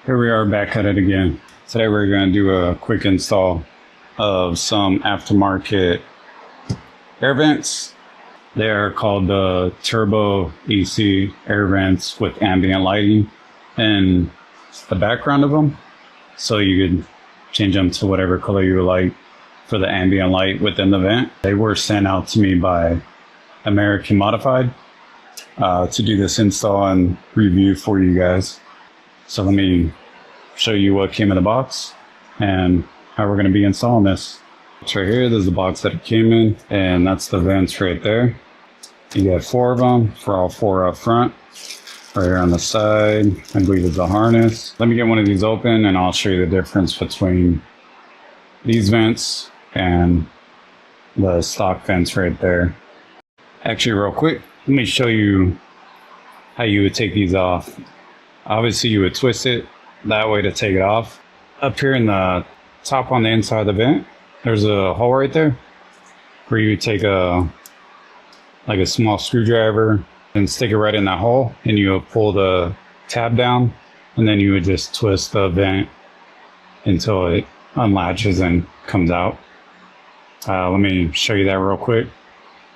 Here we are back at it again. Today we're going to do a quick install of some aftermarket air vents. They are called the Turbo AC air vents with ambient lighting in the background of them. So you could change them to whatever color you would like for the ambient light within the vent. They were sent out to me by American Modified to do this install and review for you guys. So let me show you what came in the box and how we're going to be installing this. It's right here. There's the box that it came in, and that's the vents right there. You got 4 of them for all 4 up front. Right here on the side, I believe is the harness. Let me get one of these open and I'll show you the difference between these vents and the stock vents right there. Actually, real quick, let me show you how you would take these off. Obviously, you would twist it that way to take it off. Up here in the top on the inside of the vent, there's a hole right there where you would take a small screwdriver and stick it right in that hole, and you would pull the tab down, and then you would just twist the vent until it unlatches and comes out. Let me show you that real quick.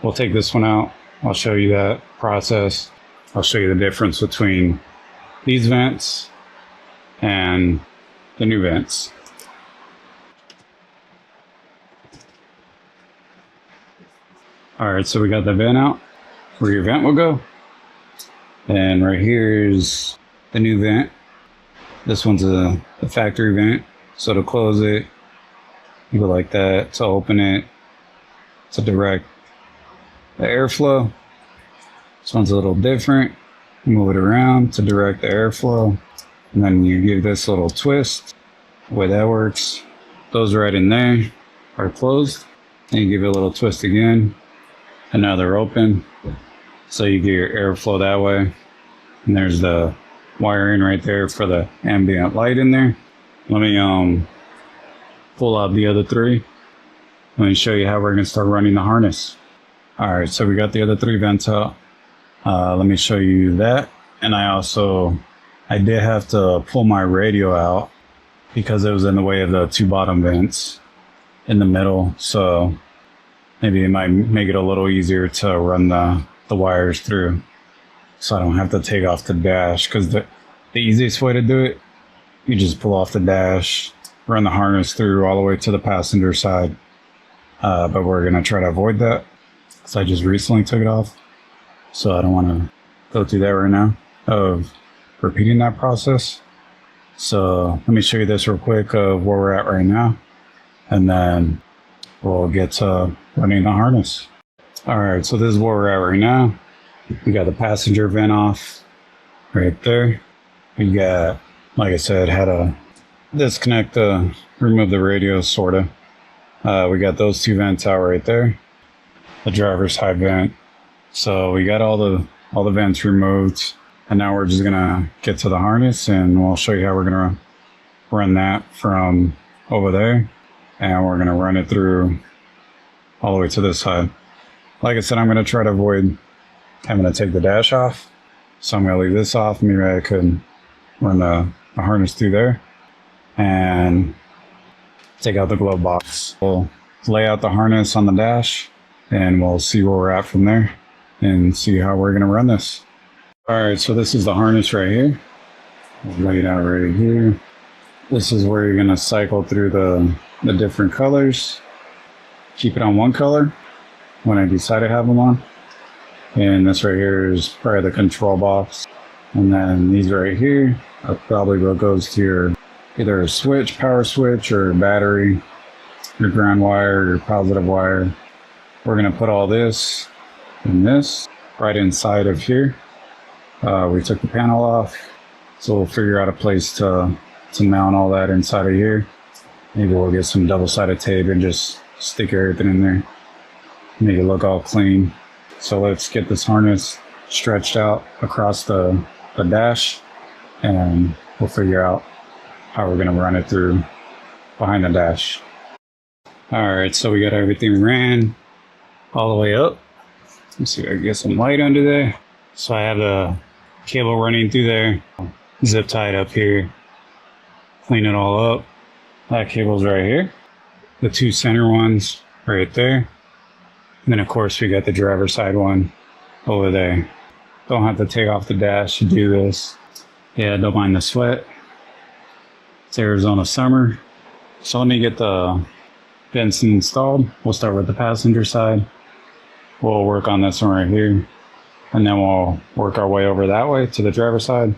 We'll take this one out. I'll show you that process. I'll show you the difference between these vents and the new vents. Alright, so we got the vent out where your vent will go. And right here is the new vent. This one's the factory vent. So to close it, you go like that. To open it, to direct the airflow. This one's a little different. Move it around to direct the airflow, and then you give this little twist. The way that works, those right in there are closed, and you give it a little twist again, and now they're open, so you get your airflow that way. And there's the wiring right there for the ambient light in there. Let me pull out the other 3. Let me show you how we're going to start running the harness. Alright, so we got the other 3 vents out. Let me show you that. And I did have to pull my radio out because it was in the way of the 2 bottom vents in the middle. So maybe it might make it a little easier to run the wires through, so I don't have to take off the dash. Because the easiest way to do it, you just pull off the dash, run the harness through all the way to the passenger side. But we're going to try to avoid that. So I just recently took it off. So I don't want to go through that right now of repeating that process. So let me show you this real quick of where we're at right now, and then we'll get to running the harness. Alright, so this is where we're at right now. We got the passenger vent off right there. We got, like I said, had to disconnect remove the radio sorta. We got those 2 vents out right there. The driver's side vent. So we got all the vents removed, and now we're just gonna get to the harness, and we'll show you how we're gonna run that from over there, and we're gonna run it through all the way to this side. Like I said, I'm gonna try to avoid having to take the dash off, so I'm gonna leave this off. Maybe I could run the harness through there and take out the glove box. We'll lay out the harness on the dash, and we'll see where we're at from there and see how we're going to run this. Alright, so this is the harness right here. We'll lay it out right here. This is where you're going to cycle through the different colors. Keep it on one color when I decide to have them on. And this right here is probably the control box. And then these right here are probably what goes to your either a switch, power switch, or battery, your ground wire, your positive wire. We're going to put all this and this right inside of here. We took the panel off, so we'll figure out a place to mount all that inside of here. Maybe we'll get some double-sided tape and just stick everything in there, make it look all clean. So let's get this harness stretched out across the dash, and we'll figure out how we're going to run it through behind the dash. Alright, so we got everything ran all the way up. Let's see if I can get some light under there. So I have the cable running through there, zip tied up here. clean it all up. That cable's right here. The two center ones right there. And then of course we got the driver's side one over there. Don't have to take off the dash to do this. Yeah, don't mind the sweat. It's Arizona summer. So let me get the vents installed. We'll start with the passenger side. We'll work on this one right here. And then we'll work our way over that way to the driver's side.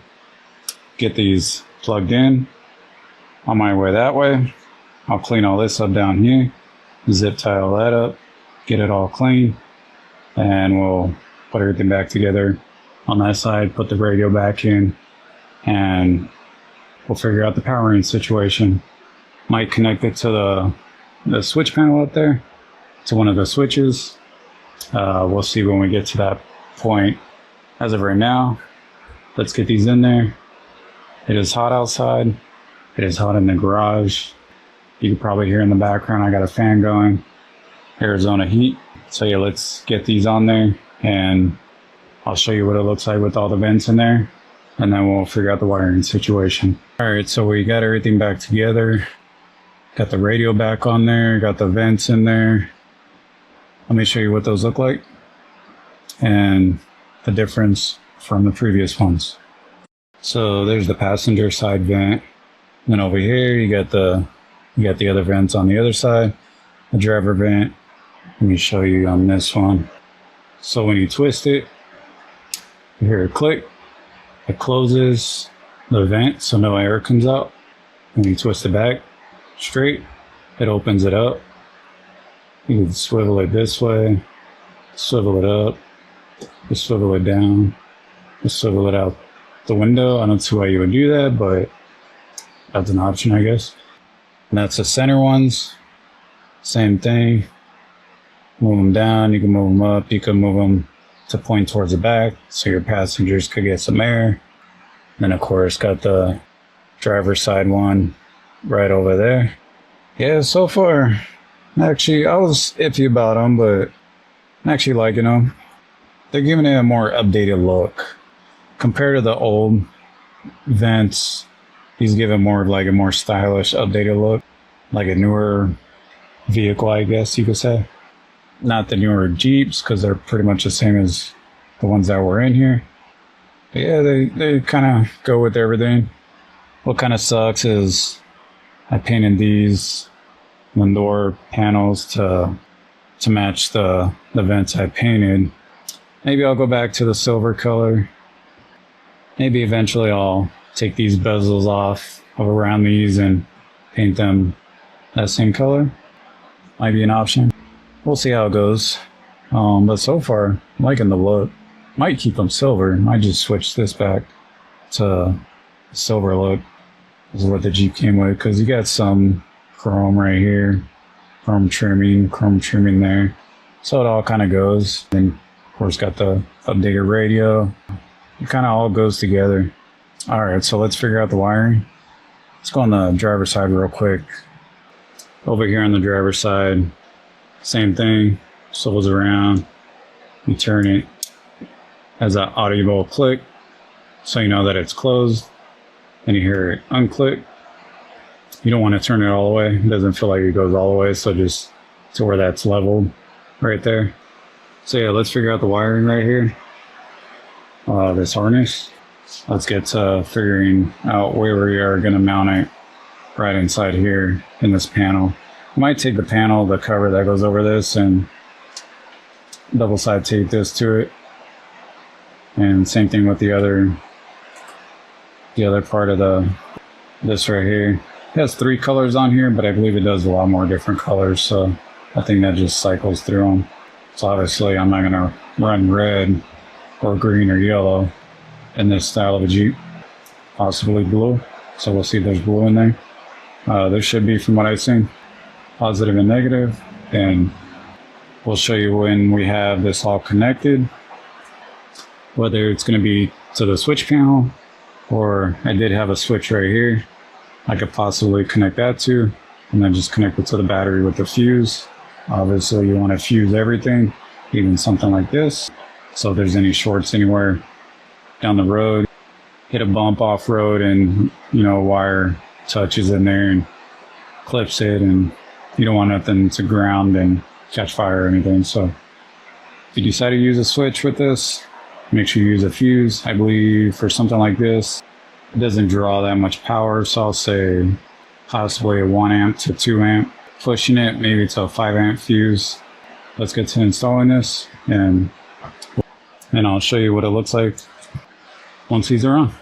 Get these plugged in. On my way that way, I'll clean all this up down here. Zip tie all that up. Get it all clean. And we'll put everything back together on that side. Put the radio back in. And we'll figure out the powering situation. Might connect it to the switch panel up there. To one of the switches. We'll see when we get to that point. As of right now, let's get these in there. It is hot outside. It is hot in the garage. You can probably hear in the background I got a fan going. Arizona heat. So yeah, let's get these on there and I'll show you what it looks like with all the vents in there, and then we'll figure out the wiring situation. Alright, so we got everything back together. Got the radio back on there, got the vents in there. Let me show you what those look like and the difference from the previous ones. So there's the passenger side vent. Then over here you got the other vents on the other side. The driver vent. Let me show you on this one. So when you twist it, you hear a click. It closes the vent so no air comes out. When you twist it back straight, it opens it up. You can swivel it this way, swivel it up, just swivel it down, just swivel it out the window. I don't see why you would do that, but that's an option, I guess. And that's the center ones. Same thing. Move them down, you can move them up, you can move them to point towards the back so your passengers could get some air. And then of course got the driver's side one right over there. Yeah, so far, actually I was iffy about them, but I'm actually liking them. They're giving it a more updated look. Compared to the old vents, these give it more of like a more stylish, updated look. Like a newer vehicle, I guess you could say. Not the newer Jeeps, because they're pretty much the same as the ones that were in here. But yeah, they kind of go with everything. What kind of sucks is I painted these door panels to match the vents I painted. Maybe I'll go back to the silver color. Maybe eventually I'll take these bezels off of around these and paint them that same color. Might be an option. We'll see how it goes. But so far, I'm liking the look. Might keep them silver. Might just switch this back to silver look. This is what the Jeep came with, because you got some chrome right here, chrome trimming there. So it all kind of goes. And of course got the updated radio. It kind of all goes together. All right, so let's figure out the wiring. Let's go on the driver's side real quick. Over here on the driver's side, same thing, swivels around, you turn it, has that audible click, so you know that it's closed, and you hear it unclick. You don't want to turn it all the way, it doesn't feel like it goes all the way, so just to where that's leveled right there. So yeah, let's figure out the wiring right here, this harness. Let's get to figuring out where we are going to mount it right inside here in this panel. I might take the panel, the cover that goes over this, and double side tape this to it. And same thing with the other part of this right here. It has 3 colors on here, but I believe it does a lot more different colors, so I think that just cycles through them. So obviously I'm not gonna run red or green or yellow in this style of a Jeep. Possibly blue, so we'll see if there's blue in there. There should be, from what I've seen, positive and negative, and we'll show you when we have this all connected, whether it's going to be to the switch panel, or I did have a switch right here I could possibly connect that to, and then just connect it to the battery with the fuse. Obviously you want to fuse everything, even something like this, so if there's any shorts anywhere down the road, hit a bump off road and wire touches in there and clips it, and you don't want nothing to ground and catch fire or anything. So if you decide to use a switch with this, make sure you use a fuse. I believe for something like this, it doesn't draw that much power, so I'll say possibly a 1 amp to 2 amp. Pushing it maybe to a 5 amp fuse. Let's get to installing this, and I'll show you what it looks like once these are on.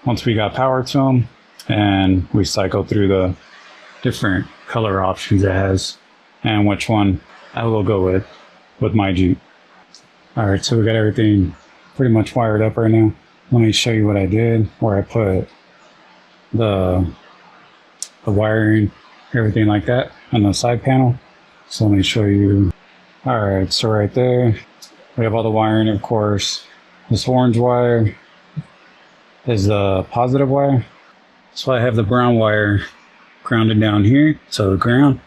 Once we got power to them, and we cycle through the different color options it has, and which one I will go with my Jeep. Alright, so we got everything pretty much wired up right now. Let me show you what I did, where I put the wiring, everything like that on the side panel. So let me show you. Alright, so right there, we have all the wiring, of course. This orange wire is the positive wire. So I have the brown wire grounded down here to the ground.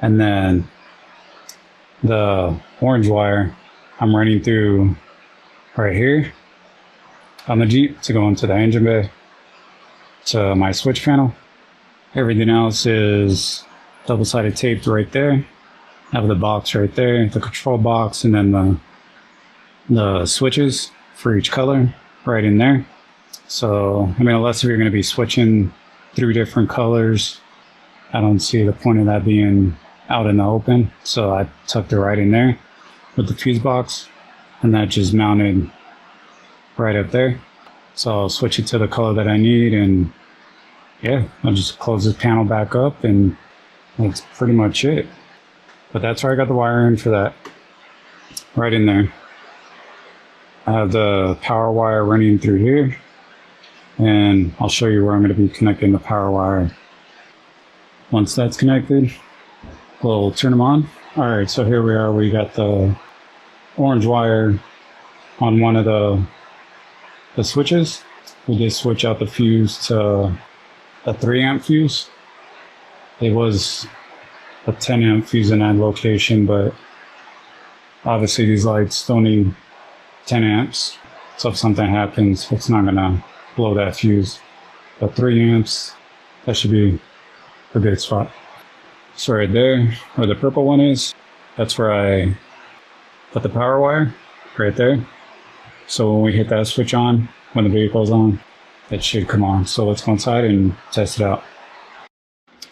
And then the orange wire I'm running through right here on the Jeep to go into the engine bay to my switch panel. Everything else is double-sided taped right there. I have the box right there, the control box, and then the switches for each color right in there. So, I mean, unless you're going to be switching through different colors, I don't see the point of that being out in the open. So I tucked it right in there with the fuse box, and that just mounted right up there. So I'll switch it to the color that I need, and yeah, I'll just close this panel back up, and that's pretty much it. But that's where I got the wire in for that, right in there. I have the power wire running through here, and I'll show you where I'm going to be connecting the power wire. Once that's connected, we'll turn them on. All right, so here we are. We got the orange wire on one of the switches. We did switch out the fuse to a 3 amp fuse. It was a 10 amp fuse in that location, but obviously these lights don't need 10 amps. So if something happens, it's not gonna blow that fuse. But 3 amps, that should be a good spot. So right there, where the purple one is, that's where I put the power wire, right there. So when we hit that switch on, when the vehicle's on, it should come on. So let's go inside and test it out.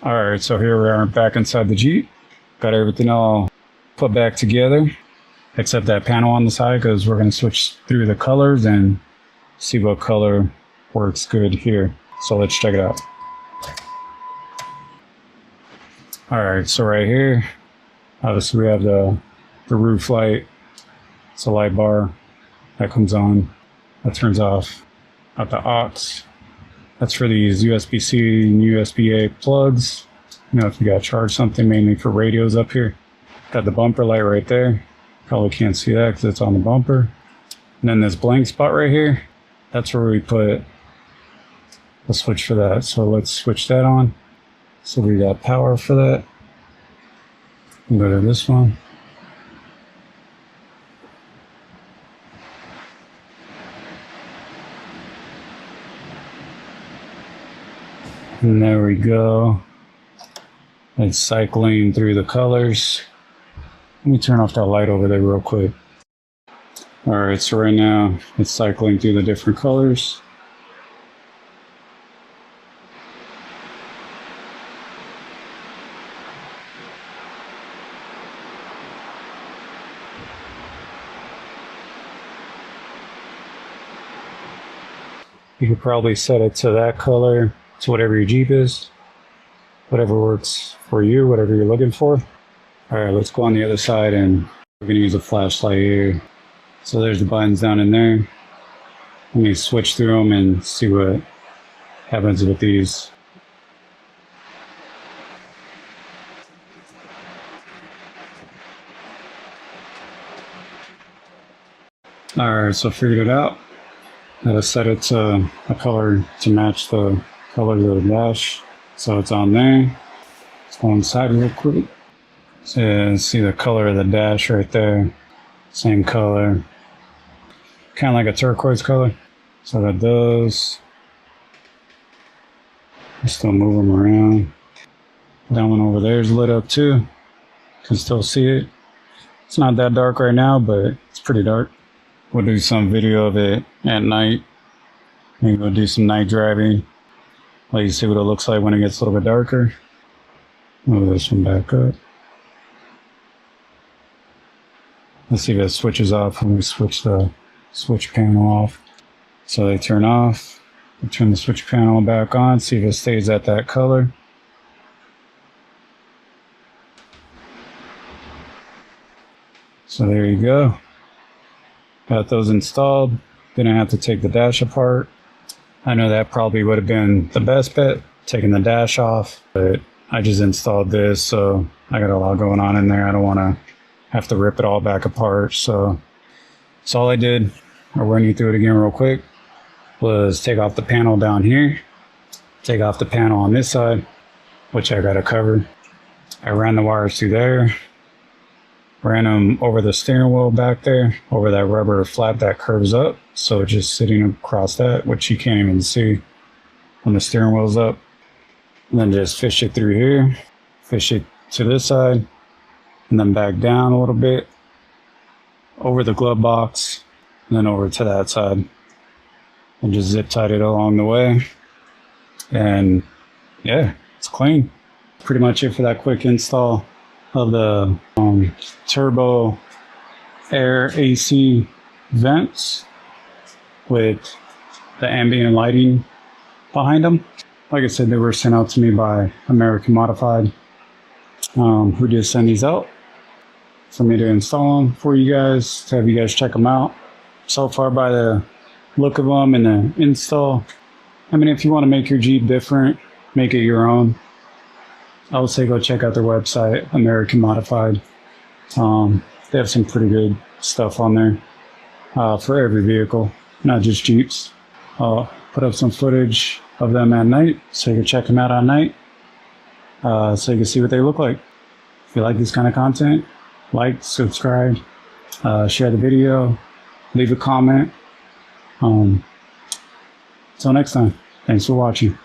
Alright, so here we are back inside the Jeep. Got everything all put back together, except that panel on the side, because we're going to switch through the colors and see what color works good here. So let's check it out. Alright, so right here, obviously we have the roof light. It's a light bar that comes on, that turns off. Got the aux. That's for these USB-C and USB-A plugs. You know, if you got to charge something, mainly for radios up here. Got the bumper light right there. Probably can't see that because it's on the bumper. And then this blank spot right here, that's where we put the switch for that. So let's switch that on. So we got power for that. We'll go to this one. And there we go. It's cycling through the colors. Let me turn off that light over there real quick. Alright, so right now it's cycling through the different colors. You could probably set it to that color, to whatever your Jeep is, whatever works for you, whatever you're looking for. All right, let's go on the other side, and we're gonna use a flashlight here. So there's the buttons down in there. Let me switch through them and see what happens with these. All right, so I figured it out. I set it to a color to match the color of the dash. So it's on there. Let's go inside real quick. So see the color of the dash right there. Same color. Kind of like a turquoise color. So that does. Still move them around. That one over there is lit up too. Can still see it. It's not that dark right now, but it's pretty dark. We'll do some video of it at night. Maybe we'll do some night driving. Let you see what it looks like when it gets a little bit darker. Move this one back up. Let's see if it switches off when we switch the switch panel off. So they turn off. We turn the switch panel back on. See if it stays at that color. So there you go. Got those installed. Didn't have to take the dash apart. I know that probably would have been the best bet, taking the dash off, but I just installed this, so I got a lot going on in there. I don't want to have to rip it all back apart. So that's all I did. I'll run you through it again real quick. Was take off the panel down here, take off the panel on this side, which I got it covered. I ran the wires through there. Ran them over the steering wheel back there, over that rubber flap that curves up. So it's just sitting across that, which you can't even see when the steering wheel's up. And then just fish it through here, fish it to this side, and then back down a little bit, over the glove box, and then over to that side. And just zip tied it along the way. And yeah, it's clean. Pretty much it for that quick install of the turbo air AC vents with the ambient lighting behind them. Like I said, they were sent out to me by American Modified, who did send these out for me to install them for you guys, to have you guys check them out. So far, by the look of them and the install, I mean, if you want to make your Jeep different, make it your own, I would say go check out their website, American Modified. They have some pretty good stuff on there for every vehicle, not just Jeeps. I'll put up some footage of them at night so you can check them out at night, so you can see what they look like. If you like this kind of content, like, subscribe, share the video, leave a comment. Until next time, thanks for watching.